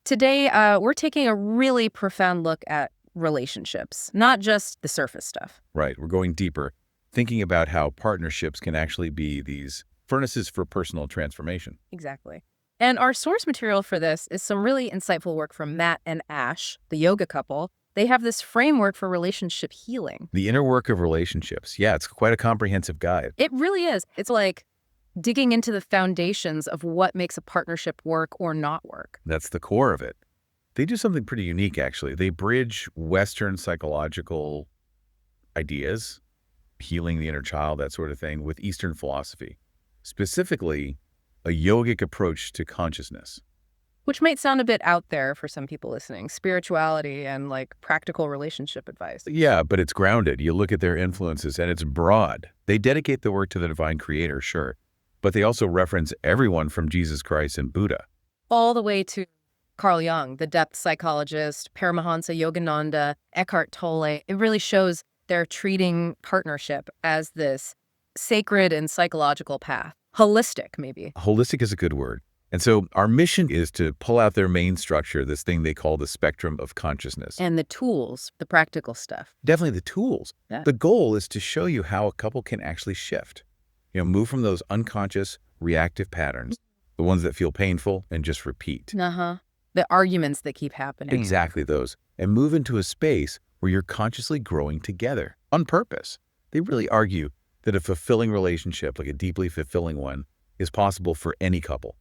Today, we're taking a really profound look at relationships, not just the surface stuff. Right. We're going deeper, thinking about how partnerships can actually be these furnaces for personal transformation. Exactly. And our source material for this is some really insightful work from Matt and Ash, the yoga couple. They have this framework for relationship healing. The inner work of relationships. Yeah, it's quite a comprehensive guide. It really is. It's like digging into the foundations of what makes a partnership work or not work. That's the core of it. They do something pretty unique, actually. They bridge Western psychological ideas, healing the inner child, that sort of thing, with Eastern philosophy, specifically a yogic approach to consciousness. Which might sound a bit out there for some people listening, spirituality and like practical relationship advice. Yeah, but it's grounded. You look at their influences and it's broad. They dedicate the work to the divine creator, sure, but they also reference everyone from Jesus Christ and Buddha. All the way to Carl Jung, the depth psychologist, Paramahansa Yogananda, Eckhart Tolle. It really shows they're treating partnership as this sacred and psychological path. Holistic, maybe. Holistic is a good word. And so our mission is to pull out their main structure, this thing they call the spectrum of consciousness. And the tools, the practical stuff. Definitely the tools. Yeah. The goal is to show you how a couple can actually shift. Move from those unconscious, reactive patterns, the ones that feel painful, and just repeat. Uh-huh. The arguments that keep happening. Exactly those. And move into a space where you're consciously growing together on purpose. They really argue that a fulfilling relationship, like a deeply fulfilling one, is possible for any couple.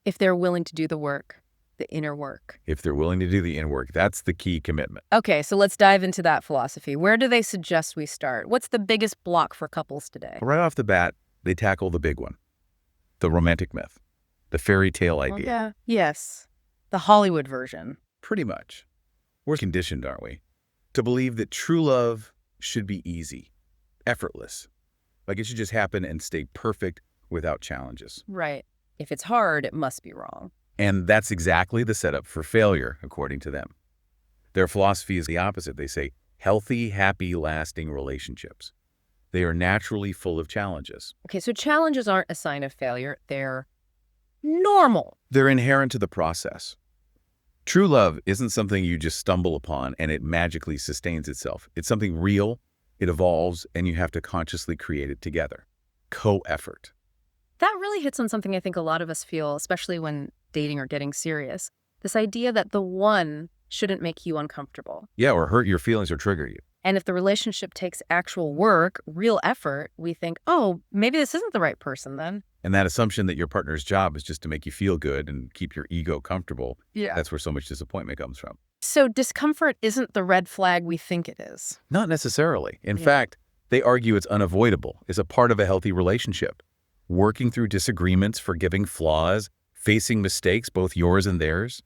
If they're willing to do the work, the inner work. If they're willing to do the inner work, that's the key commitment. Okay, so let's dive into that philosophy. Where do they suggest we start? What's the biggest block for couples today? Right off the bat, they tackle the big one, the romantic myth, the fairy tale idea. Yeah. Yes. The Hollywood version. Pretty much. We're conditioned, aren't we, to believe that true love should be easy, effortless. Like it should just happen and stay perfect without challenges. Right. If it's hard, it must be wrong. And that's exactly the setup for failure, according to them. Their philosophy is the opposite. They say healthy, happy, lasting relationships. They are naturally full of challenges. Okay, so challenges aren't a sign of failure. They're normal. They're inherent to the process. True love isn't something you just stumble upon and it magically sustains itself. It's something real, it evolves, and you have to consciously create it together. Co-effort. That really hits on something I think a lot of us feel, especially when dating or getting serious. This idea that the one shouldn't make you uncomfortable. Yeah, or hurt your feelings or trigger you. And if the relationship takes actual work, real effort, we think, oh, maybe this isn't the right person then. And that assumption that your partner's job is just to make you feel good and keep your ego comfortable, Yeah. that's where so much disappointment comes from. So discomfort isn't the red flag we think it is. Not necessarily. In Yeah. fact, they argue it's unavoidable, it's a part of a healthy relationship. Working through disagreements, forgiving flaws, facing mistakes, both yours and theirs,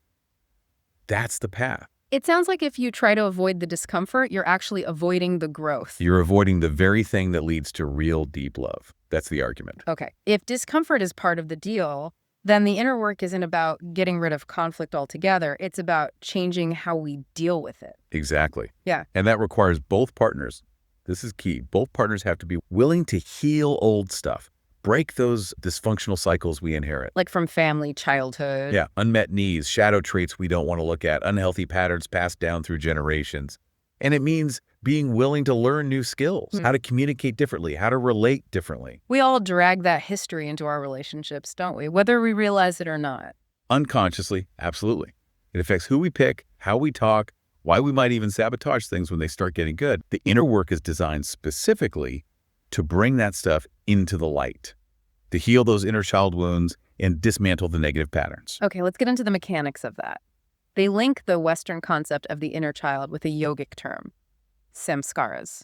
that's the path. It sounds like if you try to avoid the discomfort, you're actually avoiding the growth. You're avoiding the very thing that leads to real deep love. That's the argument. Okay. If discomfort is part of the deal, then the inner work isn't about getting rid of conflict altogether. It's about changing how we deal with it. Exactly. Yeah. And that requires both partners. This is key. Both partners have to be willing to heal old stuff. Break those dysfunctional cycles we inherit. Like from family, childhood. Yeah, unmet needs, shadow traits we don't want to look at, unhealthy patterns passed down through generations. And it means being willing to learn new skills, how to communicate differently, how to relate differently. We all drag that history into our relationships, don't we? Whether we realize it or not. Unconsciously, absolutely. It affects who we pick, how we talk, why we might even sabotage things when they start getting good. The inner work is designed specifically to bring that stuff into the light, to heal those inner child wounds and dismantle the negative patterns. Okay, let's get into the mechanics of that. They link the Western concept of the inner child with a yogic term, samskaras.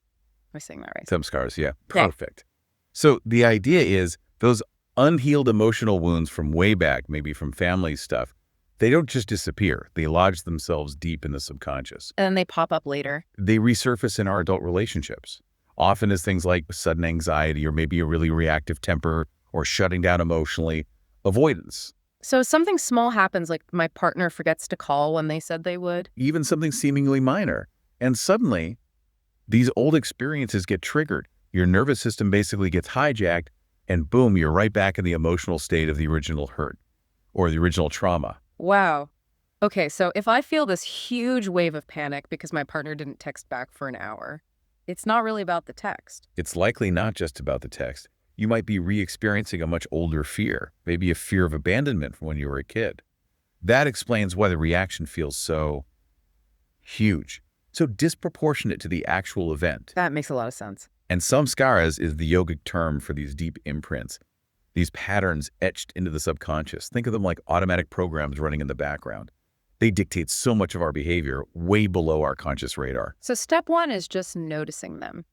Am I saying that right? Samskaras, yeah, perfect. So the idea is those unhealed emotional wounds from way back, maybe from family stuff, they don't just disappear. They lodge themselves deep in the subconscious. And then they pop up later. They resurface in our adult relationships, often as things like sudden anxiety or maybe a really reactive temper or shutting down emotionally, avoidance. So something small happens, like my partner forgets to call when they said they would. Even something seemingly minor. And suddenly, these old experiences get triggered. Your nervous system basically gets hijacked, and boom, you're right back in the emotional state of the original hurt or the original trauma. Wow. Okay, so if I feel this huge wave of panic because my partner didn't text back for an hour, it's not really about the text. It's likely not just about the text. You might be re-experiencing a much older fear, maybe a fear of abandonment from when you were a kid. That explains why the reaction feels so huge, so disproportionate to the actual event. That makes a lot of sense. And samskaras is the yogic term for these deep imprints, these patterns etched into the subconscious. Think of them like automatic programs running in the background. They dictate so much of our behavior way below our conscious radar. So step one is just noticing them,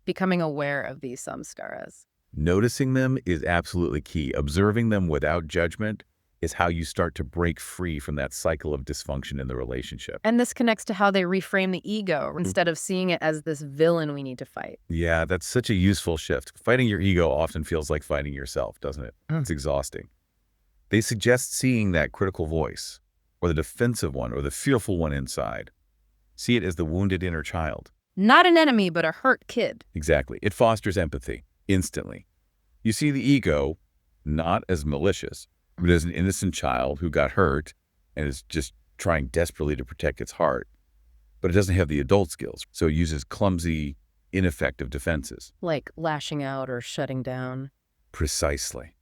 becoming aware of these samskaras. Noticing them is absolutely key. Observing them without judgment is how you start to break free from that cycle of dysfunction in the relationship. And this connects to how they reframe the ego instead of seeing it as this villain we need to fight. Yeah, that's such a useful shift. Fighting your ego often feels like fighting yourself, doesn't it? It's exhausting. They suggest seeing that critical voice, or the defensive one, or the fearful one inside. See it as the wounded inner child. Not an enemy, but a hurt kid. Exactly. It fosters empathy instantly. You see the ego not as malicious, but as an innocent child who got hurt and is just trying desperately to protect its heart. But it doesn't have the adult skills, so it uses clumsy, ineffective defenses. Like lashing out or shutting down. Precisely.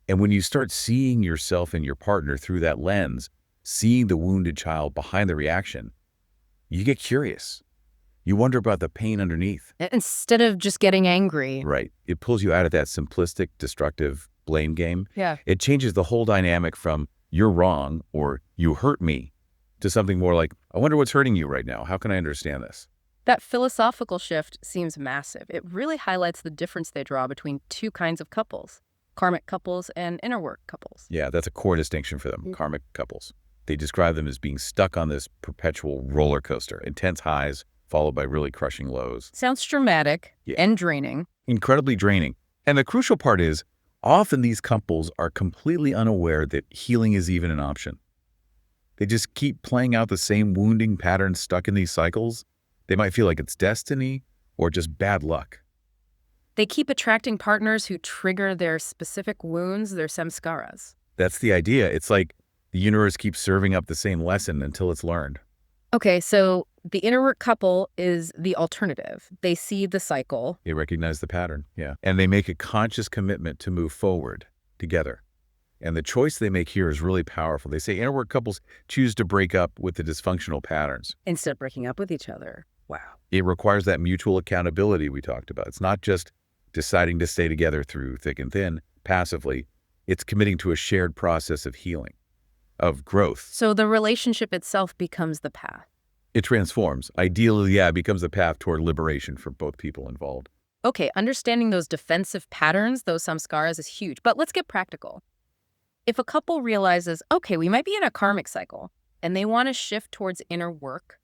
And when you start seeing yourself and your partner through that lens, seeing the wounded child behind the reaction, you get curious. You wonder about the pain underneath. Instead of just getting angry. Right. It pulls you out of that simplistic, destructive blame game. Yeah. It changes the whole dynamic from you're wrong or you hurt me to something more like, I wonder what's hurting you right now. How can I understand this? That philosophical shift seems massive. It really highlights the difference they draw between two kinds of couples, karmic couples and inner work couples. Yeah, that's a core distinction for them, karmic couples. They describe them as being stuck on this perpetual roller coaster, intense highs followed by really crushing lows. Sounds dramatic and draining. Incredibly draining. And the crucial part is, often these couples are completely unaware that healing is even an option. They just keep playing out the same wounding patterns stuck in these cycles. They might feel like it's destiny or just bad luck. They keep attracting partners who trigger their specific wounds, their samskaras. That's the idea. It's like the universe keeps serving up the same lesson until it's learned. Okay, so the inner work couple is the alternative. They see the cycle. They recognize the pattern, yeah. And they make a conscious commitment to move forward together. And the choice they make here is really powerful. They say inner work couples choose to break up with the dysfunctional patterns. Instead of breaking up with each other. Wow. It requires that mutual accountability we talked about. It's not just deciding to stay together through thick and thin, passively. It's committing to a shared process of healing, of growth. So the relationship itself becomes the path. It transforms. Ideally, yeah, it becomes a path toward liberation for both people involved. Okay, understanding those defensive patterns, those samskaras, is huge. But let's get practical. If a couple realizes, okay, we might be in a karmic cycle, and they want to shift towards inner work,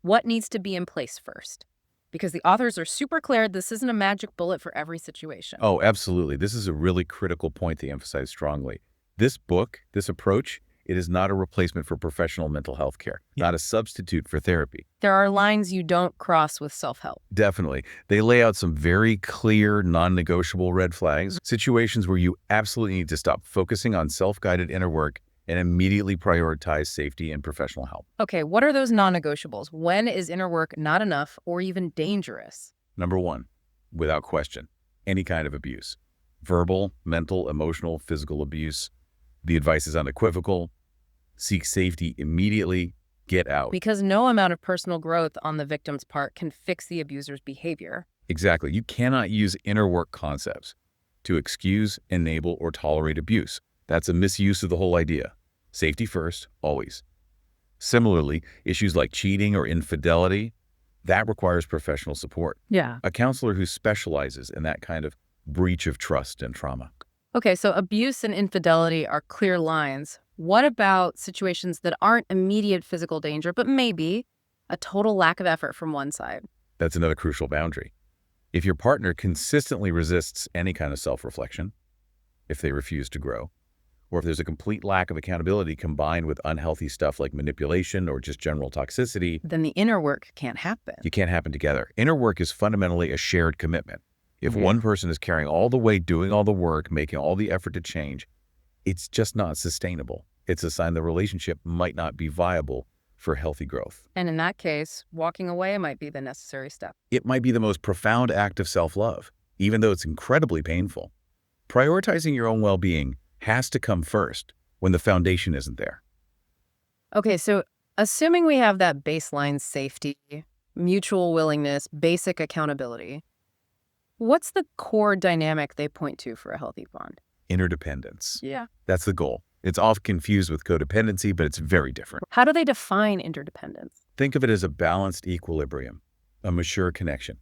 what needs to be in place first? Because the authors are super clear, this isn't a magic bullet for every situation. Oh, absolutely. This is a really critical point they emphasize strongly. This book, this approach, it is not a replacement for professional mental health care, not a substitute for therapy. There are lines you don't cross with self-help. Definitely. They lay out some very clear, non-negotiable red flags, situations where you absolutely need to stop focusing on self-guided inner work and immediately prioritize safety and professional help. Okay, what are those non-negotiables? When is inner work not enough or even dangerous? Number one, without question, any kind of abuse. Verbal, mental, emotional, physical abuse. The advice is unequivocal. Seek safety immediately. Get out. Because no amount of personal growth on the victim's part can fix the abuser's behavior. Exactly. You cannot use inner work concepts to excuse, enable, or tolerate abuse. That's a misuse of the whole idea. Safety first, always. Similarly, issues like cheating or infidelity, that requires professional support. Yeah. A counselor who specializes in that kind of breach of trust and trauma. Okay, so abuse and infidelity are clear lines. What about situations that aren't immediate physical danger, but maybe a total lack of effort from one side? That's another crucial boundary. If your partner consistently resists any kind of self-reflection, if they refuse to grow, or if there's a complete lack of accountability combined with unhealthy stuff like manipulation or just general toxicity, then the inner work can't happen. You can't happen together. Inner work is fundamentally a shared commitment. If one person is carrying all the weight, doing all the work, making all the effort to change, it's just not sustainable. It's a sign the relationship might not be viable for healthy growth. And in that case, walking away might be the necessary step. It might be the most profound act of self-love, even though it's incredibly painful. Prioritizing your own well-being has to come first when the foundation isn't there. Okay, so assuming we have that baseline safety, mutual willingness, basic accountability, what's the core dynamic they point to for a healthy bond? Interdependence. Yeah. That's the goal. It's often confused with codependency, but it's very different. How do they define interdependence? Think of it as a balanced equilibrium, a mature connection.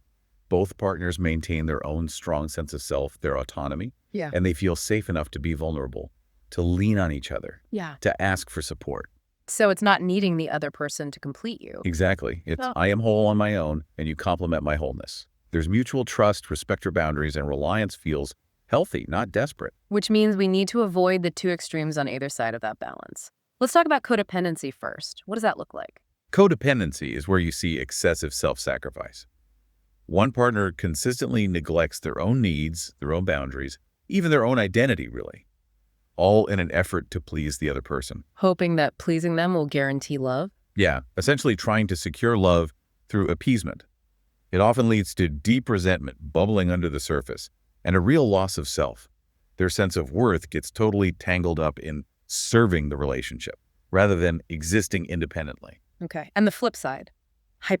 Both partners maintain their own strong sense of self, their autonomy, Yeah. and they feel safe enough to be vulnerable, to lean on each other, Yeah. to ask for support. So it's not needing the other person to complete you. Exactly. It's Well- I am whole on my own, and you complement my wholeness. There's mutual trust, respect your boundaries, and reliance feels healthy, not desperate. Which means we need to avoid the two extremes on either side of that balance. Let's talk about codependency first. What does that look like? Codependency is where you see excessive self-sacrifice. One partner consistently neglects their own needs, their own boundaries, even their own identity, really, all in an effort to please the other person. Hoping that pleasing them will guarantee love? Yeah, essentially trying to secure love through appeasement. It often leads to deep resentment bubbling under the surface and a real loss of self. Their sense of worth gets totally tangled up in serving the relationship rather than existing independently. Okay. And the flip side,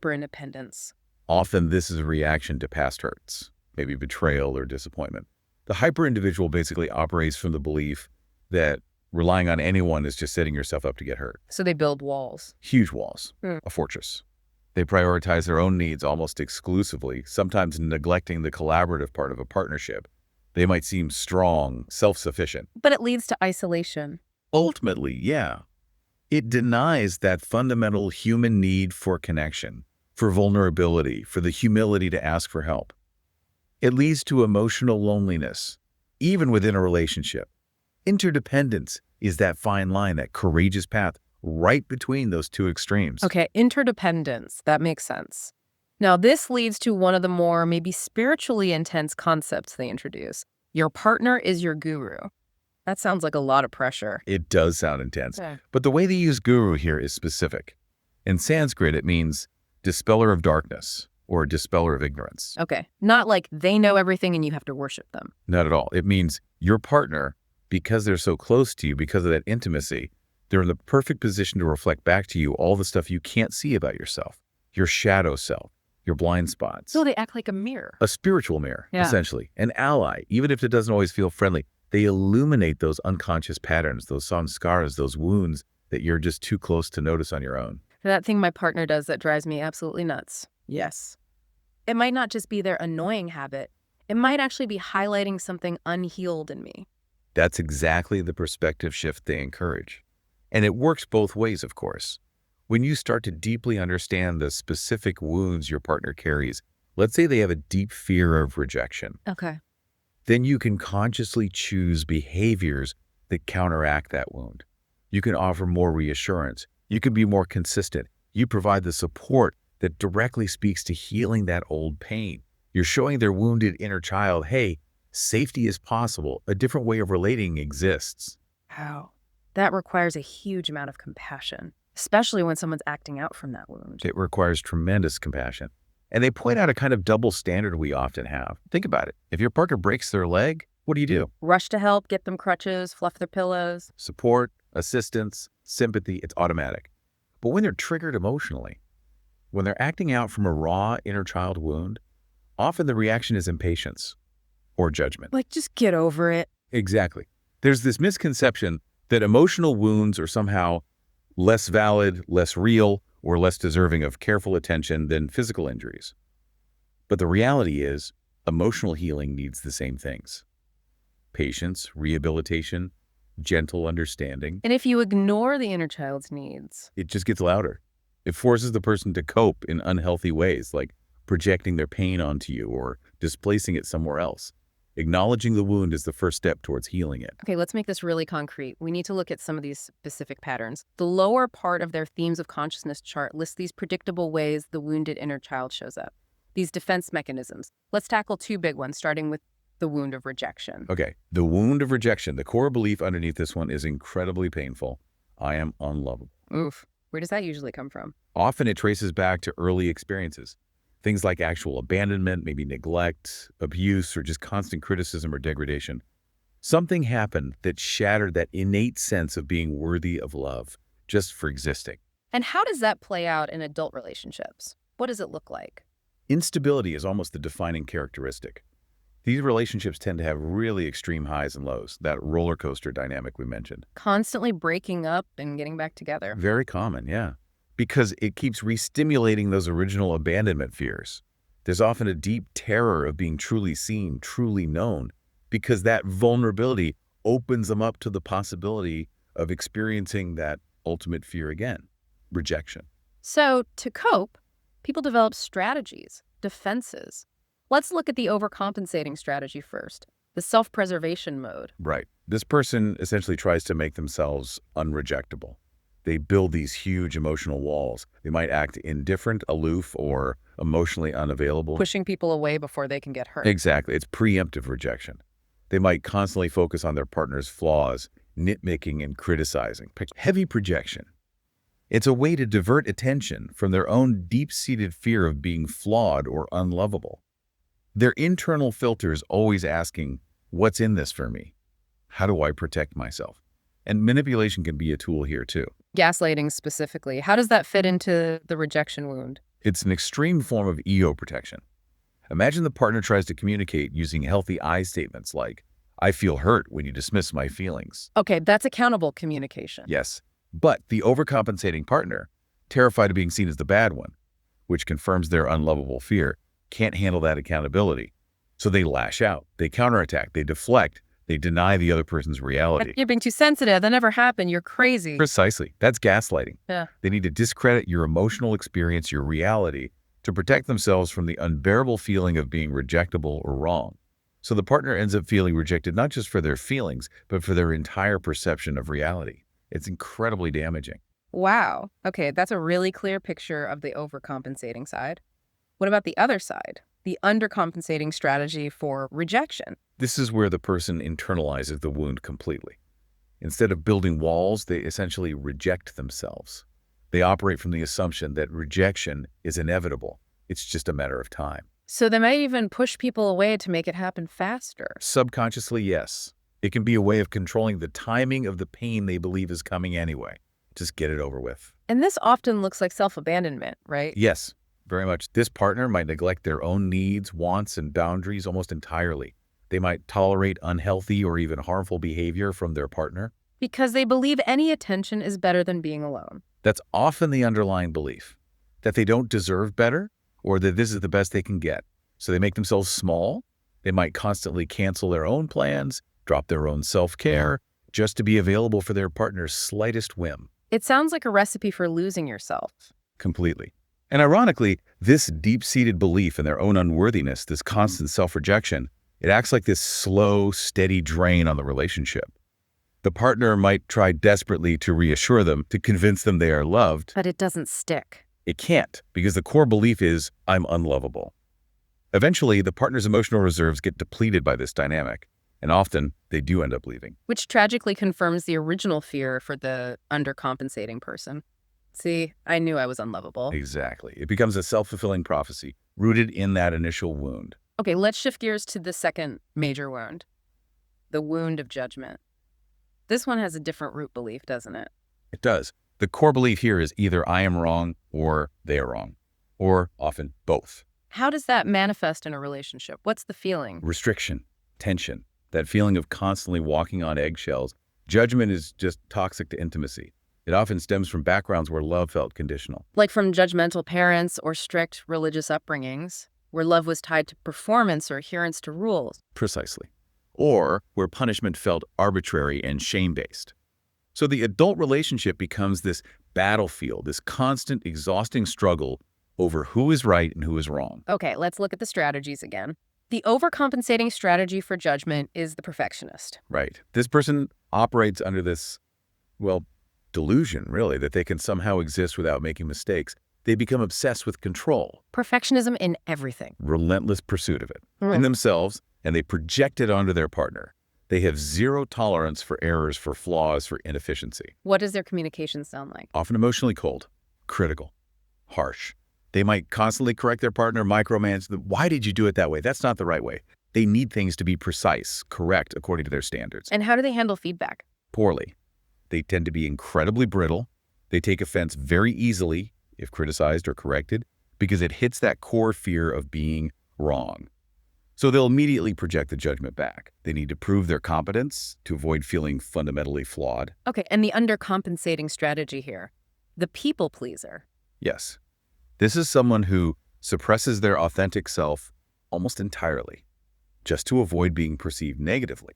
hyperindependence. Often this is a reaction to past hurts, maybe betrayal or disappointment. The hyper-individual basically operates from the belief that relying on anyone is just setting yourself up to get hurt. So they build walls. Huge walls, Hmm. a fortress. They prioritize their own needs almost exclusively, sometimes neglecting the collaborative part of a partnership. They might seem strong, self-sufficient. But it leads to isolation. Ultimately, yeah, it denies that fundamental human need for connection, for vulnerability, for the humility to ask for help. It leads to emotional loneliness, even within a relationship. Interdependence is that fine line, that courageous path right between those two extremes. Okay, interdependence. That makes sense. Now, this leads to one of the more maybe spiritually intense concepts they introduce. Your partner is your guru. That sounds like a lot of pressure. It does sound intense, Yeah. but the way they use guru here is specific. In Sanskrit, it means dispeller of darkness or dispeller of ignorance. Okay, not like they know everything and you have to worship them. Not at all. It means your partner, because they're so close to you, because of that intimacy, they're in the perfect position to reflect back to you all the stuff you can't see about yourself, your shadow self, your blind spots. So they act like a mirror. A spiritual mirror, Yeah. essentially. An ally, even if it doesn't always feel friendly. They illuminate those unconscious patterns, those samskaras, those wounds that you're just too close to notice on your own. That thing my partner does that drives me absolutely nuts. Yes. It might not just be their annoying habit. It might actually be highlighting something unhealed in me. That's exactly the perspective shift they encourage. And it works both ways, of course. When you start to deeply understand the specific wounds your partner carries, let's say they have a deep fear of rejection, Okay. then you can consciously choose behaviors that counteract that wound. You can offer more reassurance. You can be more consistent. You provide the support that directly speaks to healing that old pain. You're showing their wounded inner child, hey, safety is possible. A different way of relating exists. Wow. That requires a huge amount of compassion, especially when someone's acting out from that wound. It requires tremendous compassion. And they point out a kind of double standard we often have. Think about it. If your partner breaks their leg, what do? Rush to help, get them crutches, fluff their pillows. Support, assistance, sympathy, it's automatic. But when they're triggered emotionally, when they're acting out from a raw inner child wound, often the reaction is impatience or judgment. Like, just get over it. Exactly. There's this misconception that emotional wounds are somehow less valid, less real, or less deserving of careful attention than physical injuries. But the reality is, emotional healing needs the same things. Patience, rehabilitation, gentle understanding. And if you ignore the inner child's needs, It just gets louder. It forces the person to cope in unhealthy ways, like projecting their pain onto you or displacing it somewhere else. Acknowledging the wound is the first step towards healing it. okay, let's make this really concrete. We need to look at some of these specific patterns. The lower part of their themes of consciousness chart lists these predictable ways the wounded inner child shows up. These defense mechanisms. Let's tackle two big ones, starting with the wound of rejection. Okay, the wound of rejection, the core belief underneath this one is incredibly painful. I am unlovable. Oof. Where does that usually come from? Often it traces back to early experiences. Things like actual abandonment, maybe neglect, abuse, or just constant criticism or degradation. Something happened that shattered that innate sense of being worthy of love just for existing. And how does that play out in adult relationships? What does it look like? Instability is almost the defining characteristic. These relationships tend to have really extreme highs and lows, that roller coaster dynamic we mentioned. Constantly breaking up and getting back together. Very common, yeah. Because it keeps re-stimulating those original abandonment fears. There's often a deep terror of being truly seen, truly known, because that vulnerability opens them up to the possibility of experiencing that ultimate fear again, rejection. So, to cope, people develop strategies, defenses. Let's look at the overcompensating strategy first, the self-preservation mode. Right. This person essentially tries to make themselves unrejectable. They build these huge emotional walls. They might act indifferent, aloof, or emotionally unavailable. Pushing people away before they can get hurt. Exactly. It's preemptive rejection. They might constantly focus on their partner's flaws, nitpicking and criticizing. Heavy projection. It's a way to divert attention from their own deep-seated fear of being flawed or unlovable. Their internal filter is always asking, what's in this for me? How do I protect myself? And manipulation can be a tool here too. Gaslighting specifically. How does that fit into the rejection wound? It's an extreme form of ego protection. Imagine the partner tries to communicate using healthy I statements like, I feel hurt when you dismiss my feelings. Okay, that's accountable communication. Yes, but the overcompensating partner, terrified of being seen as the bad one, which confirms their unlovable fear, can't handle that accountability. So they lash out, they counterattack, they deflect, they deny the other person's reality. You're being too sensitive. That never happened. You're crazy. Precisely. That's gaslighting. Yeah. They need to discredit your emotional experience, your reality, to protect themselves from the unbearable feeling of being rejectable or wrong. So the partner ends up feeling rejected not just for their feelings, but for their entire perception of reality. It's incredibly damaging. Wow. Okay, that's a really clear picture of the overcompensating side. What about the other side? The undercompensating strategy for rejection. This is where the person internalizes the wound completely. Instead of building walls, they essentially reject themselves. They operate from the assumption that rejection is inevitable. It's just a matter of time. So they may even push people away to make it happen faster. Subconsciously, yes. It can be a way of controlling the timing of the pain they believe is coming anyway. Just get it over with. And this often looks like self-abandonment, right? Yes, very much. This partner might neglect their own needs, wants, and boundaries almost entirely. They might tolerate unhealthy or even harmful behavior from their partner. Because they believe any attention is better than being alone. That's often the underlying belief, that they don't deserve better or that this is the best they can get. So they make themselves small. They might constantly cancel their own plans, drop their own self-care, just to be available for their partner's slightest whim. It sounds like a recipe for losing yourself. Completely. And ironically, this deep-seated belief in their own unworthiness, this constant self-rejection, it acts like this slow, steady drain on the relationship. The partner might try desperately to reassure them, to convince them they are loved. But it doesn't stick. It can't, because the core belief is, I'm unlovable. Eventually, the partner's emotional reserves get depleted by this dynamic, and often they do end up leaving. Which tragically confirms the original fear for the undercompensating person. See, I knew I was unlovable. Exactly. It becomes a self-fulfilling prophecy, rooted in that initial wound. Okay, let's shift gears to the second major wound. The wound of judgment. This one has a different root belief, doesn't it? It does. The core belief here is either I am wrong or they are wrong, or often both. How does that manifest in a relationship? What's the feeling? Restriction, tension, that feeling of constantly walking on eggshells. Judgment is just toxic to intimacy. It often stems from backgrounds where love felt conditional. Like from judgmental parents or strict religious upbringings, where love was tied to performance or adherence to rules. Precisely. Or where punishment felt arbitrary and shame-based. So the adult relationship becomes this battlefield, this constant, exhausting struggle over who is right and who is wrong. Okay, let's look at the strategies again. The overcompensating strategy for judgment is the perfectionist. Right. This person operates under this, well, delusion, really, that they can somehow exist without making mistakes. They become obsessed with control. Perfectionism in everything. Relentless pursuit of it. In themselves, and they project it onto their partner. They have zero tolerance for errors, for flaws, for inefficiency. What does their communication sound like? Often emotionally cold, critical, harsh. They might constantly correct their partner, micromanage them. Why did you do it that way? That's not the right way. They need things to be precise, correct, according to their standards. And how do they handle feedback? Poorly. They tend to be incredibly brittle. They take offense very easily if criticized or corrected because it hits that core fear of being wrong. So they'll immediately project the judgment back. They need to prove their competence to avoid feeling fundamentally flawed. Okay, and the undercompensating strategy here, the people pleaser. Yes. This is someone who suppresses their authentic self almost entirely, just to avoid being perceived negatively.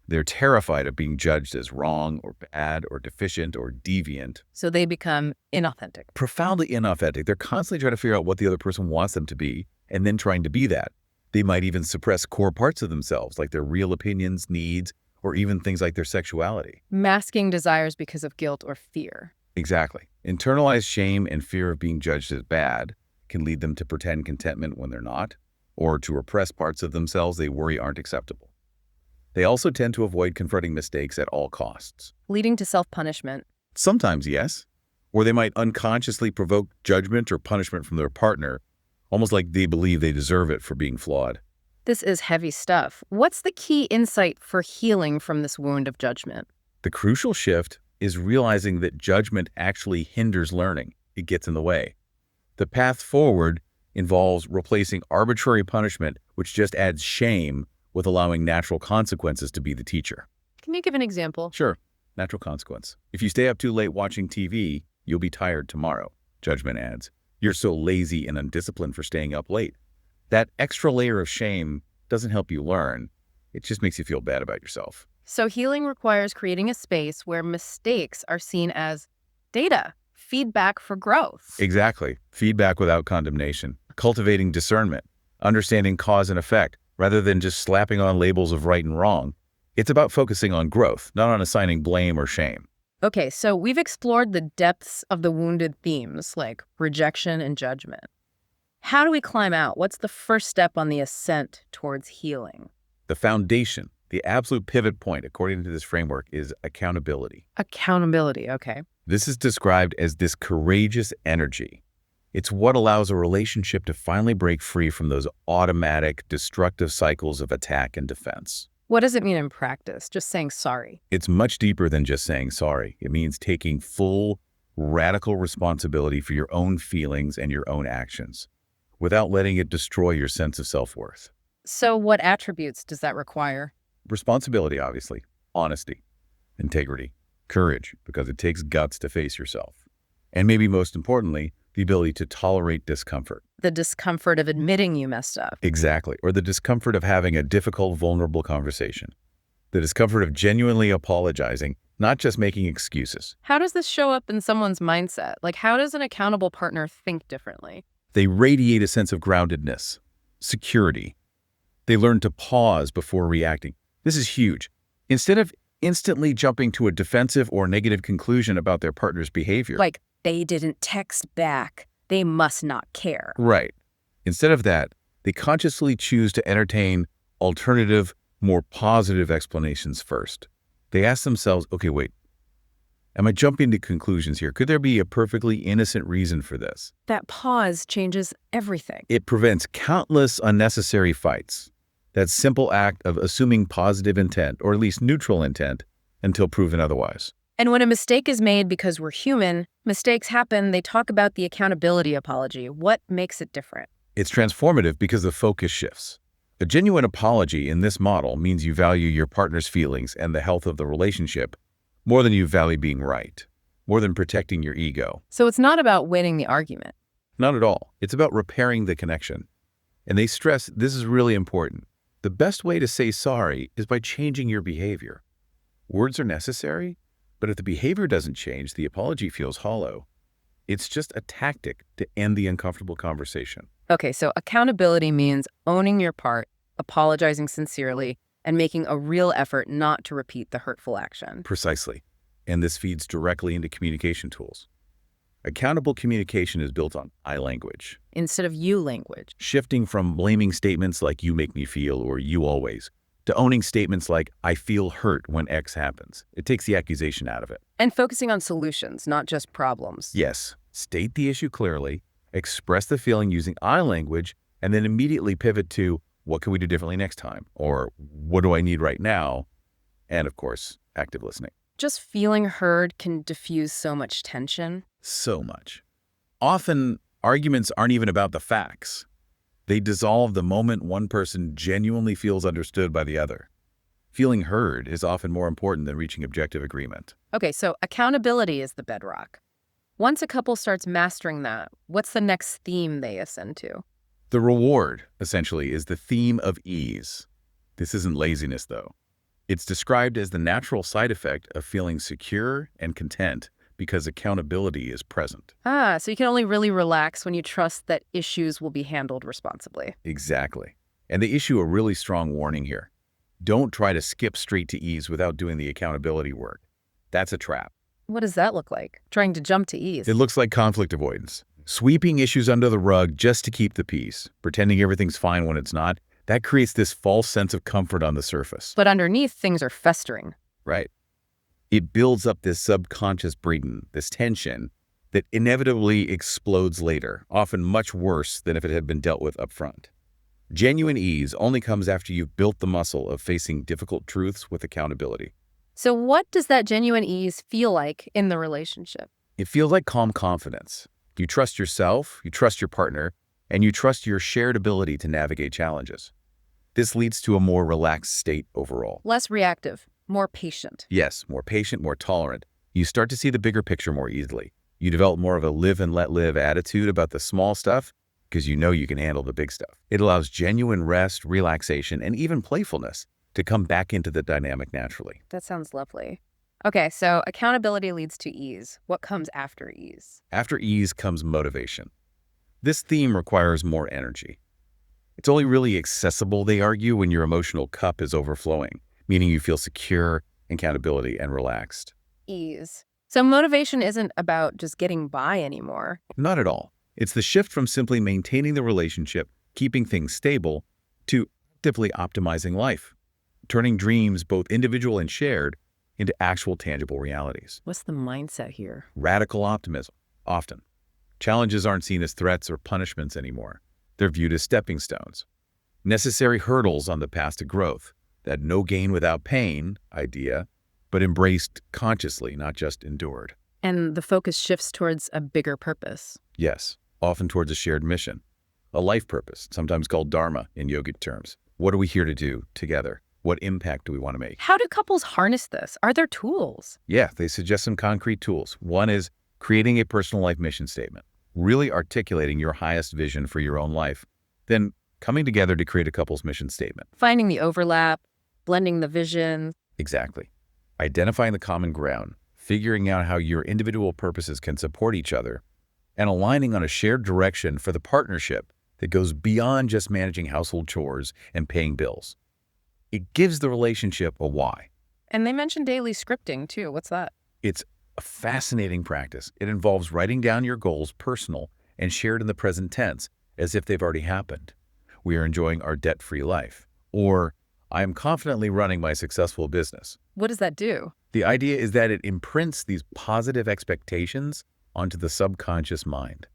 They're terrified of being judged as wrong or bad or deficient or deviant. So they become inauthentic. Profoundly inauthentic. They're constantly trying to figure out what the other person wants them to be and then trying to be that. They might even suppress core parts of themselves, like their real opinions, needs, or even things like their sexuality. Masking desires because of guilt or fear. Exactly. Internalized shame and fear of being judged as bad can lead them to pretend contentment when they're not, or to repress parts of themselves they worry aren't acceptable. They also tend to avoid confronting mistakes at all costs. Leading to self-punishment. Sometimes, yes. Or they might unconsciously provoke judgment or punishment from their partner, almost like they believe they deserve it for being flawed. This is heavy stuff. What's the key insight for healing from this wound of judgment? The crucial shift is realizing that judgment actually hinders learning. It gets in the way. The path forward involves replacing arbitrary punishment, which just adds shame, with allowing natural consequences to be the teacher. Can you give an example? Sure, natural consequence. If you stay up too late watching TV, you'll be tired tomorrow, judgment adds. You're so lazy and undisciplined for staying up late. That extra layer of shame doesn't help you learn. It just makes you feel bad about yourself. So healing requires creating a space where mistakes are seen as data, feedback for growth. Exactly. Feedback without condemnation. Cultivating discernment. Understanding cause and effect, rather than just slapping on labels of right and wrong. It's about focusing on growth, not on assigning blame or shame. Okay, so we've explored the depths of the wounded themes like rejection and judgment. How do we climb out? What's the first step on the ascent towards healing? The foundation, the absolute pivot point, according to this framework, is accountability. Accountability, okay. This is described as this courageous energy. It's what allows a relationship to finally break free from those automatic, destructive cycles of attack and defense. What does it mean in practice? Just saying sorry. It's much deeper than just saying sorry. It means taking full, radical responsibility for your own feelings and your own actions, without letting it destroy your sense of self-worth. So what attributes does that require? Responsibility, obviously. Honesty, integrity, courage, because it takes guts to face yourself. And maybe most importantly, the ability to tolerate discomfort. The discomfort of admitting you messed up. Exactly. Or the discomfort of having a difficult, vulnerable conversation. The discomfort of genuinely apologizing, not just making excuses. How does this show up in someone's mindset? Like, how does an accountable partner think differently? They radiate a sense of groundedness, security. They learn to pause before reacting. This is huge. Instead of instantly jumping to a defensive or negative conclusion about their partner's behavior. Like, they didn't text back. They must not care. Right. Instead of that, they consciously choose to entertain alternative, more positive explanations first. They ask themselves, okay, wait, am I jumping to conclusions here? Could there be a perfectly innocent reason for this? That pause changes everything. It prevents countless unnecessary fights. That simple act of assuming positive intent, or at least neutral intent, until proven otherwise. And when a mistake is made because we're human, mistakes happen, they talk about the accountability apology. What makes it different? It's transformative because the focus shifts. A genuine apology in this model means you value your partner's feelings and the health of the relationship more than you value being right, more than protecting your ego. So it's not about winning the argument. Not at all. It's about repairing the connection. And they stress this is really important. The best way to say sorry is by changing your behavior. Words are necessary, but if the behavior doesn't change, the apology feels hollow. It's just a tactic to end the uncomfortable conversation. Okay, so accountability means owning your part, apologizing sincerely, and making a real effort not to repeat the hurtful action. Precisely. And this feeds directly into communication tools. Accountable communication is built on I language. Instead of you language. Shifting from blaming statements like you make me feel or you always to owning statements like, I feel hurt when X happens. It takes the accusation out of it. And focusing on solutions, not just problems. Yes, state the issue clearly, express the feeling using I language, and then immediately pivot to, what can we do differently next time? Or what do I need right now? And of course, active listening. Just feeling heard can diffuse so much tension. So much. Often, arguments aren't even about the facts. They dissolve the moment one person genuinely feels understood by the other. Feeling heard is often more important than reaching objective agreement. Okay, so accountability is the bedrock. Once a couple starts mastering that, what's the next theme they ascend to? The reward, essentially, is the theme of ease. This isn't laziness, though. It's described as the natural side effect of feeling secure and content because accountability is present. So you can only really relax when you trust that issues will be handled responsibly. Exactly. And they issue a really strong warning here. Don't try to skip straight to ease without doing the accountability work. That's a trap. What does that look like? Trying to jump to ease. It looks like conflict avoidance. Sweeping issues under the rug just to keep the peace, pretending everything's fine when it's not. That creates this false sense of comfort on the surface. But underneath, things are festering. Right. It builds up this subconscious burden, this tension, that inevitably explodes later, often much worse than if it had been dealt with up front. Genuine ease only comes after you've built the muscle of facing difficult truths with accountability. So what does that genuine ease feel like in the relationship? It feels like calm confidence. You trust yourself, you trust your partner, and you trust your shared ability to navigate challenges. This leads to a more relaxed state overall. Less reactive, more patient. Yes, more patient, more tolerant. You start to see the bigger picture more easily. You develop more of a live and let live attitude about the small stuff because you know you can handle the big stuff. It allows genuine rest, relaxation, and even playfulness to come back into the dynamic naturally. That sounds lovely. Okay, so accountability leads to ease. What comes after ease? After ease comes motivation. This theme requires more energy. It's only really accessible, they argue, when your emotional cup is overflowing, meaning you feel secure, accountability, and relaxed. Ease. So motivation isn't about just getting by anymore. Not at all. It's the shift from simply maintaining the relationship, keeping things stable, to actively optimizing life, turning dreams, both individual and shared, into actual tangible realities. What's the mindset here? Radical optimism, often. Challenges aren't seen as threats or punishments anymore. They're viewed as stepping stones, necessary hurdles on the path to growth, that no gain without pain idea, but embraced consciously, not just endured. And the focus shifts towards a bigger purpose. Yes, often towards a shared mission, a life purpose, sometimes called dharma in yogic terms. What are we here to do together? What impact do we want to make? How do couples harness this? Are there tools? Yeah, they suggest some concrete tools. One is creating a personal life mission statement, really articulating your highest vision for your own life, then coming together to create a couple's mission statement. Finding the overlap, blending the vision. Exactly. Identifying the common ground, figuring out how your individual purposes can support each other, and aligning on a shared direction for the partnership that goes beyond just managing household chores and paying bills. It gives the relationship a why. And they mentioned daily scripting, too. What's that? It's a fascinating practice. It involves writing down your goals personal and shared in the present tense as if they've already happened. We are enjoying our debt-free life. Or, I am confidently running my successful business. What does that do? The idea is that it imprints these positive expectations onto the subconscious mind.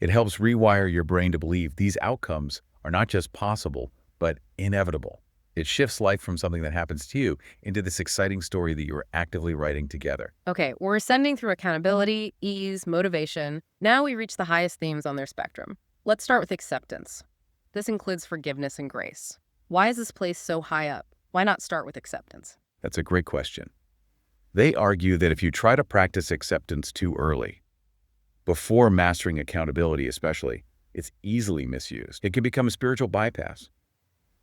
It helps rewire your brain to believe these outcomes are not just possible, but inevitable. It shifts life from something that happens to you into this exciting story that you are actively writing together. Okay, we're ascending through accountability, ease, motivation. Now we reach the highest themes on their spectrum. Let's start with acceptance. This includes forgiveness and grace. Why is this placed so high up? Why not start with acceptance? That's a great question. They argue that if you try to practice acceptance too early, before mastering accountability especially, it's easily misused. It can become a spiritual bypass,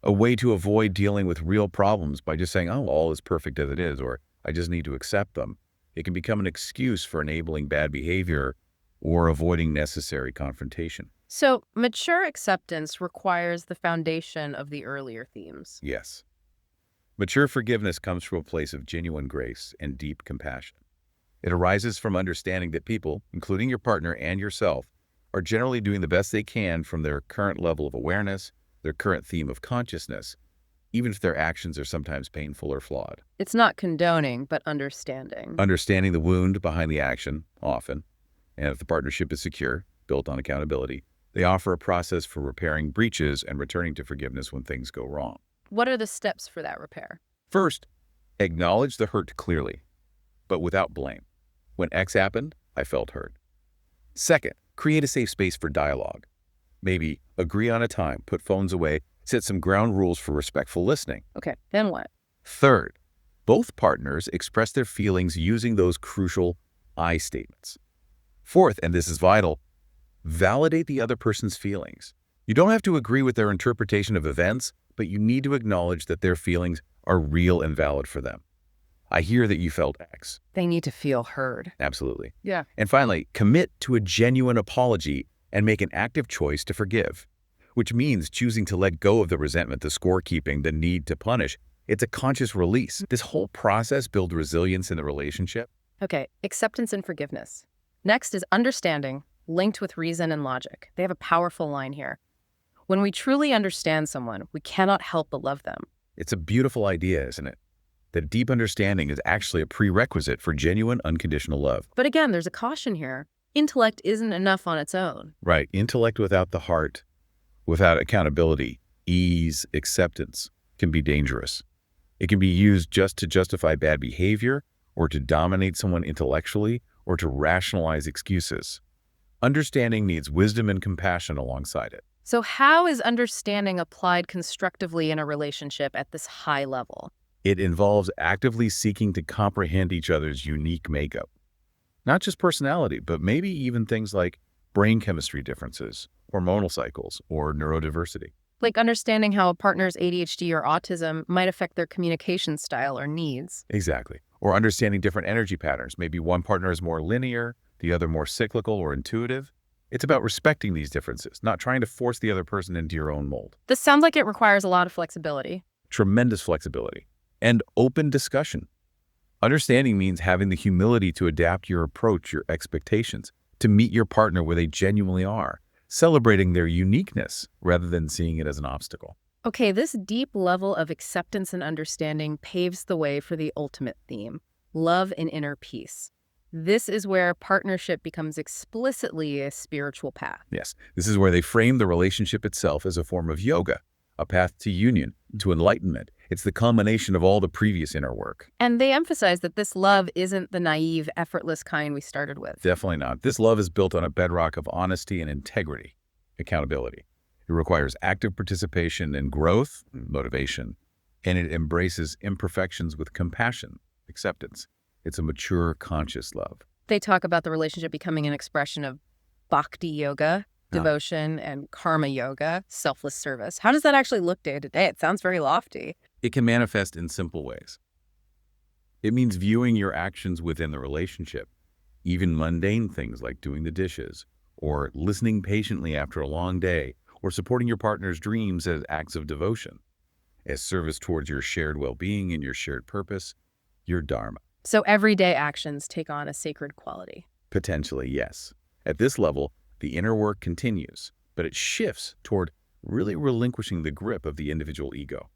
a way to avoid dealing with real problems by just saying, oh, all is perfect as it is, or I just need to accept them. It can become an excuse for enabling bad behavior or avoiding necessary confrontation. So mature acceptance requires the foundation of the earlier themes. Yes. Mature forgiveness comes from a place of genuine grace and deep compassion. It arises from understanding that people, including your partner and yourself, are generally doing the best they can from their current level of awareness, their current theme of consciousness, even if their actions are sometimes painful or flawed. It's not condoning, but understanding. Understanding the wound behind the action, often, and if the partnership is secure, built on accountability, they offer a process for repairing breaches and returning to forgiveness when things go wrong. What are the steps for that repair? First, acknowledge the hurt clearly, but without blame. When X happened, I felt hurt. Second, create a safe space for dialogue. Maybe agree on a time, put phones away, set some ground rules for respectful listening. Okay, then what? Third, both partners express their feelings using those crucial I statements. Fourth, and this is vital, validate the other person's feelings. You don't have to agree with their interpretation of events, but you need to acknowledge that their feelings are real and valid for them. I hear that you felt X. They need to feel heard. Absolutely. Yeah. And finally, commit to a genuine apology and make an active choice to forgive, which means choosing to let go of the resentment, the scorekeeping, the need to punish. It's a conscious release. This whole process builds resilience in the relationship. Okay, acceptance and forgiveness. Next is understanding, linked with reason and logic. They have a powerful line here. When we truly understand someone, we cannot help but love them. It's a beautiful idea, isn't it? That deep understanding is actually a prerequisite for genuine, unconditional love. But again, there's a caution here. Intellect isn't enough on its own. Right. Intellect without the heart, without accountability, ease, acceptance, can be dangerous. It can be used just to justify bad behavior, or to dominate someone intellectually, or to rationalize excuses. Understanding needs wisdom and compassion alongside it. So how is understanding applied constructively in a relationship at this high level? It involves actively seeking to comprehend each other's unique makeup. Not just personality, but maybe even things like brain chemistry differences, hormonal cycles, or neurodiversity. Like understanding how a partner's ADHD or autism might affect their communication style or needs. Exactly. Or understanding different energy patterns. Maybe one partner is more linear, the other more cyclical or intuitive. It's about respecting these differences, not trying to force the other person into your own mold. This sounds like it requires a lot of flexibility. Tremendous flexibility. And open discussion. Understanding means having the humility to adapt your approach, your expectations, to meet your partner where they genuinely are, celebrating their uniqueness rather than seeing it as an obstacle. Okay, this deep level of acceptance and understanding paves the way for the ultimate theme, love and inner peace. This is where partnership becomes explicitly a spiritual path. Yes, this is where they frame the relationship itself as a form of yoga, a path to union, to enlightenment. It's the culmination of all the previous inner work. And they emphasize that this love isn't the naive, effortless kind we started with. Definitely not. This love is built on a bedrock of honesty and integrity, accountability. It requires active participation in growth, motivation, and it embraces imperfections with compassion, acceptance. It's a mature, conscious love. They talk about the relationship becoming an expression of bhakti yoga, devotion, and karma yoga, selfless service. How does that actually look day to day? It sounds very lofty. It can manifest in simple ways. It means viewing your actions within the relationship, even mundane things like doing the dishes, or listening patiently after a long day, or supporting your partner's dreams as acts of devotion, as service towards your shared well-being and your shared purpose, your dharma. So everyday actions take on a sacred quality. Potentially, yes. At this level, the inner work continues, but it shifts toward really relinquishing the grip of the individual ego,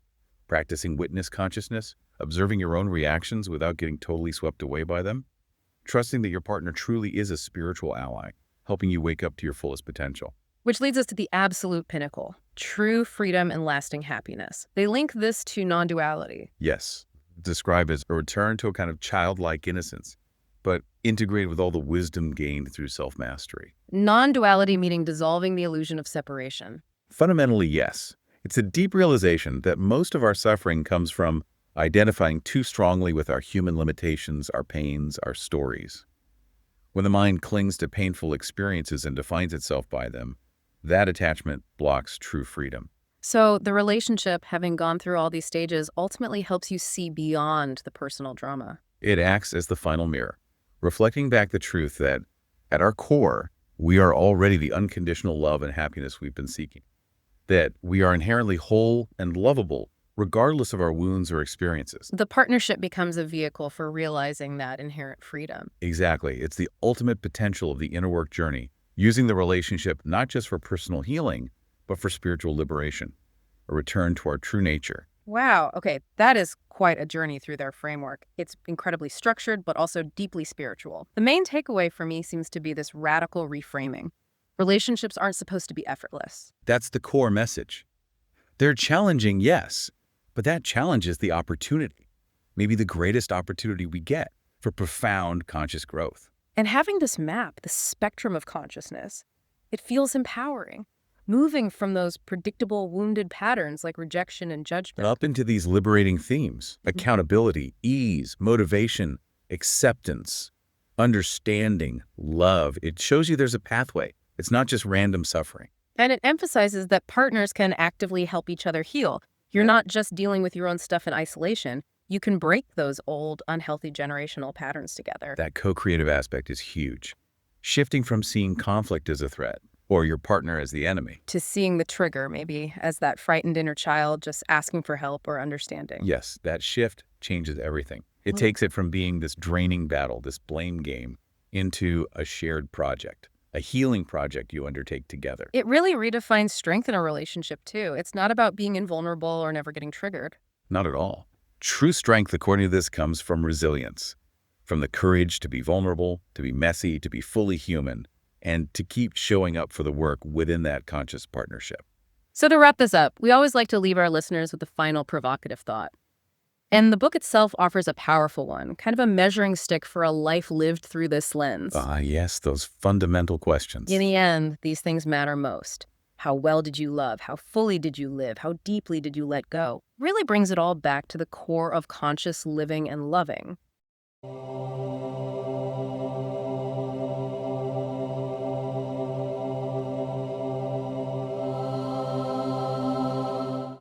practicing witness consciousness, observing your own reactions without getting totally swept away by them, trusting that your partner truly is a spiritual ally, helping you wake up to your fullest potential. Which leads us to the absolute pinnacle, true freedom and lasting happiness. They link this to non-duality. Yes, described as a return to a kind of childlike innocence, but integrated with all the wisdom gained through self-mastery. Non-duality meaning dissolving the illusion of separation. Fundamentally, yes. It's a deep realization that most of our suffering comes from identifying too strongly with our human limitations, our pains, our stories. When the mind clings to painful experiences and defines itself by them, that attachment blocks true freedom. So the relationship, having gone through all these stages, ultimately helps you see beyond the personal drama. It acts as the final mirror, reflecting back the truth that, at our core, we are already the unconditional love and happiness we've been seeking. That we are inherently whole and lovable, regardless of our wounds or experiences. The partnership becomes a vehicle for realizing that inherent freedom. Exactly. It's the ultimate potential of the inner work journey, using the relationship not just for personal healing, but for spiritual liberation, a return to our true nature, Wow. Okay. That is quite a journey through their framework. It's incredibly structured, but also deeply spiritual. The main takeaway for me seems to be this radical reframing. Relationships aren't supposed to be effortless. That's the core message. They're challenging, yes, but that challenge is the opportunity, maybe the greatest opportunity we get for profound conscious growth. And having this map, the spectrum of consciousness, it feels empowering, moving from those predictable wounded patterns like rejection and judgment. Up into these liberating themes: Mhm. accountability, ease, motivation, acceptance, understanding, love. It shows you there's a pathway. It's not just random suffering. And it emphasizes that partners can actively help each other heal. You're not just dealing with your own stuff in isolation. You can break those old, unhealthy generational patterns together. That co-creative aspect is huge. Shifting from seeing conflict as a threat or your partner as the enemy. To seeing the trigger, maybe, as that frightened inner child just asking for help or understanding. Yes, that shift changes everything. It Mm. takes it from being this draining battle, this blame game, into a shared project, a healing project you undertake together. It really redefines strength in a relationship, too. It's not about being invulnerable or never getting triggered. Not at all. True strength, according to this, comes from resilience, from the courage to be vulnerable, to be messy, to be fully human, and to keep showing up for the work within that conscious partnership. So to wrap this up, we always like to leave our listeners with a final provocative thought. And the book itself offers a powerful one, kind of a measuring stick for a life lived through this lens. Ah, yes, those fundamental questions. In the end, these things matter most. How well did you love? How fully did you live? How deeply did you let go? Really brings it all back to the core of conscious living and loving.